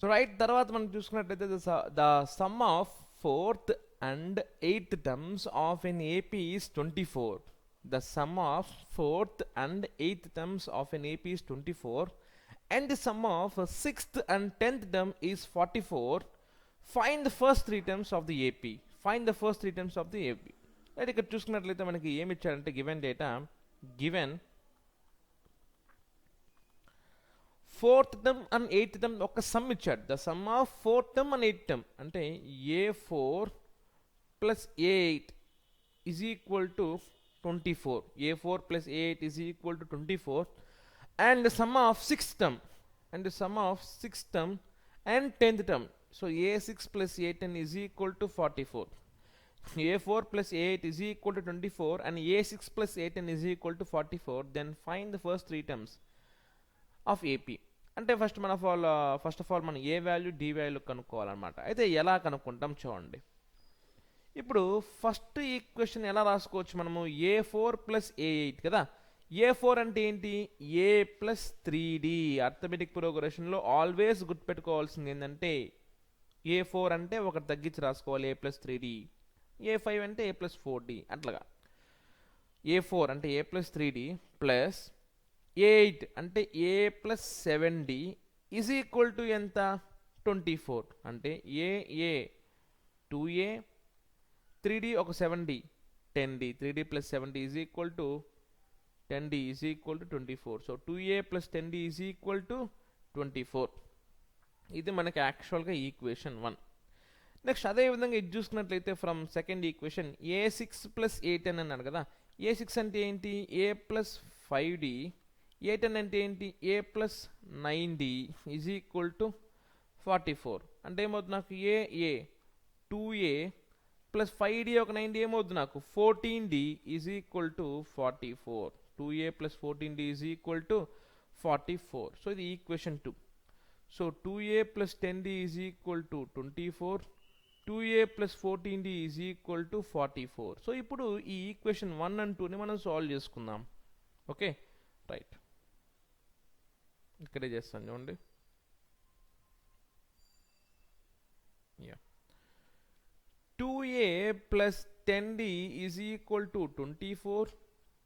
So right, తర్వాత మనం చూసుకున్నట్లయితే the sum of fourth and eighth terms of an AP is 24. The sum of fourth and eighth terms of an AP is 24, and the sum of sixth and 10th term is 44. Find the first three terms of the AP. Find the first three terms of the AP. అయితే ఇక్కడ చూసుకున్నట్లయితే మనకి ఏమి ఇచ్చారంటే given data, given fourth term and eighth term ఒక some ఇచ్చాడు. The sum of fourth term and eighth term అంటే A4 plus A8 is equal to 24. A4 plus A8 is equal to 24, and the sum of sixth term and 10th term, so A6 plus A10 is equal to 44. A4 plus A8 is equal to 24 and A6 plus A10 is equal to 44. Then find the first three terms of AP. అంటే first of all మనం ఏ value d value కనుక్కోవాలన్నమాట. అయితే ఎలా కనుక్కుంటాం చూడండి. ఇప్పుడు first equation ఎలా రాసుకోవచ్చు మనము? A4 plus A8 కదా. A4 అంటే ఏంటి? A plus 3D. అర్థమెటిక్ ప్రోగ్రెషన్లో ఆల్వేస్ గుర్తుపెట్టుకోవాల్సింది ఏంటంటే A4 అంటే ఒకటి తగ్గించి రాసుకోవాలి, A ప్లస్ 3D. A5 అంటే A ప్లస్ 4D. అట్లాగా A4 అంటే A plus 3D plus A8 అంటే A plus 7D is equal to ఎంత? 24. అంటే A 2A 3D ఒక 7D 10D. 3D plus 7D is equal to 10D is equal to 24. So 2A plus 10D is equal to 24. ఇది మనకి యాక్చువల్గా equation 1. Next అదేవిధంగా ఇది చూసుకున్నట్లయితే from second equation A6 plus A10 అన్నాడు కదా. A6 అంటే ఏంటి? A plus 5D. A10 అంటే ఏంటి? A plus 9D is equal to 44. అంటే ఏమవుతుంది నాకు? A 2A ప్లస్ 5D ఒక 9D ఏమవుతుంది నాకు? 14D is equal to 44. 2A plus 14D is equal to 44. So ఇది equation 2. So 2A plus 10D is equal to 24. 2A plus 14D is equal to 44. So ఇప్పుడు ఈ equation 1 and 2ని మనం solve చేసుకుందాం. Okay right, ఇక్కడే చేస్తాను చూడండి. Yeah 2A plus 10D is equal to 24.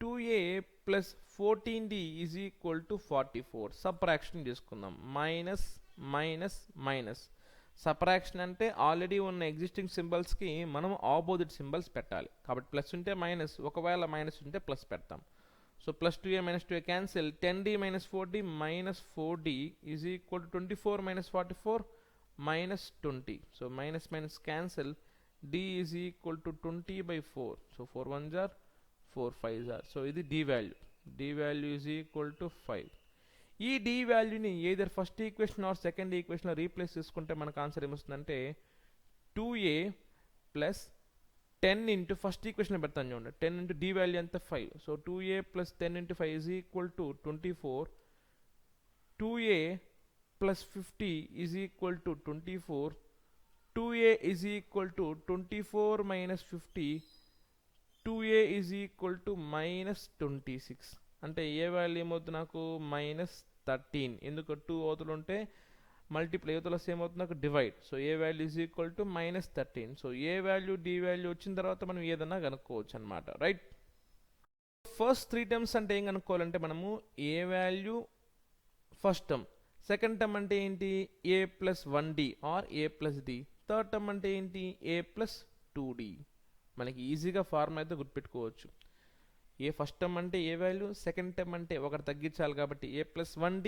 2A plus 14D is equal to 44. Subtraction చేసుకుందాం. Minus minus minus. Subtraction అంటే ఆల్రెడీ ఉన్న ఎగ్జిస్టింగ్ సింబల్స్కి మనం ఆపోజిట్ సింబల్స్ పెట్టాలి. కాబట్టి ప్లస్ ఉంటే మైనస్, ఒకవేళ మైనస్ ఉంటే ప్లస్ పెడతాం. So plus 2A minus 2A cancel. 10D minus 4D minus 4D is equal to 24 minus 44 minus 20. So minus minus cancel. D is equal to 20 by 4. So 4 1s are 4 5s are. So ఇది D value. D value is equal to 5. ఈ D వాల్యూని either first equation or second ఈక్వేషన్లో replace చేసుకుంటే మనకు answer ఏమొస్తుందంటే 2A plus 10 into first equation పెడతాను చూడండి. 10 into D value ఎంత? 5. So 2A plus 10 into 5 is equal to 24. 2A plus 50 is equal to 24. 2A is equal to 24 minus 50. 2A is equal to minus 26. అంటే ఏ value ఏమవుతుంది నాకు? Minus 13. ఎందుకు 2 అవతలు ఉంటే multiply, అవతల సేమ్ అవుతుంది నాకు divide. So a value is equal to minus 13. So a value d value వచ్చిన తర్వాత మనం ఏదన్నా కనుక్కోవచ్చు అనమాట. రైట్, ఫస్ట్ 3 టర్మ్స్ అంటే ఏం కనుక్కోవాలంటే మనము ఏ value first term, second term అంటే ఏంటి? A plus 1D or A plus D. Third term అంటే ఏంటి? A plus 2D. మనకి ఈజీగా ఫార్ములా అయితే గుర్తుపెట్టుకోవచ్చు. ఏ ఫస్ట్ టర్మ్ అంటే ఏ వాల్యూ, సెకండ్ టర్మ్ అంటే ఒకటి తగ్గించాలి కాబట్టి A plus 1D,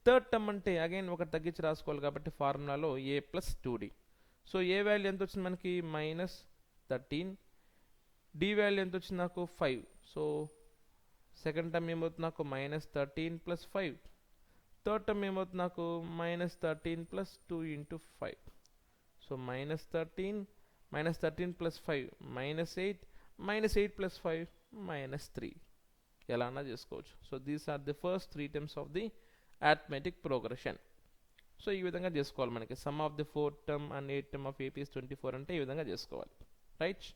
third term అంటే అగైన్ ఒకటి తగ్గించి రాసుకోవాలి కాబట్టి ఫార్ములాలో A plus 2D. So a value ఎంత వచ్చింది మనకి? మైనస్ 13. D వాల్యూ ఎంత వచ్చింది నాకు? 5. సో సెకండ్ టర్మ్ ఏమవుతుంది నాకు? Minus 13 plus 5. థర్డ్ టర్మ్ ఏమవుతుంది నాకు? Minus 13 plus 2 into 5. So minus 13 plus 5 minus 8, minus 8 plus 5 minus 3. ఎలా అన్నా చేసుకోవచ్చు. So these are the first 3 terms of the arithmetic progression. So ఈ విధంగా చేసుకోవాలి. మనకి sum of the 4th term and 8th term of AP is 24 అంటే ఈ విధంగా చేసుకోవాలి. రైట్.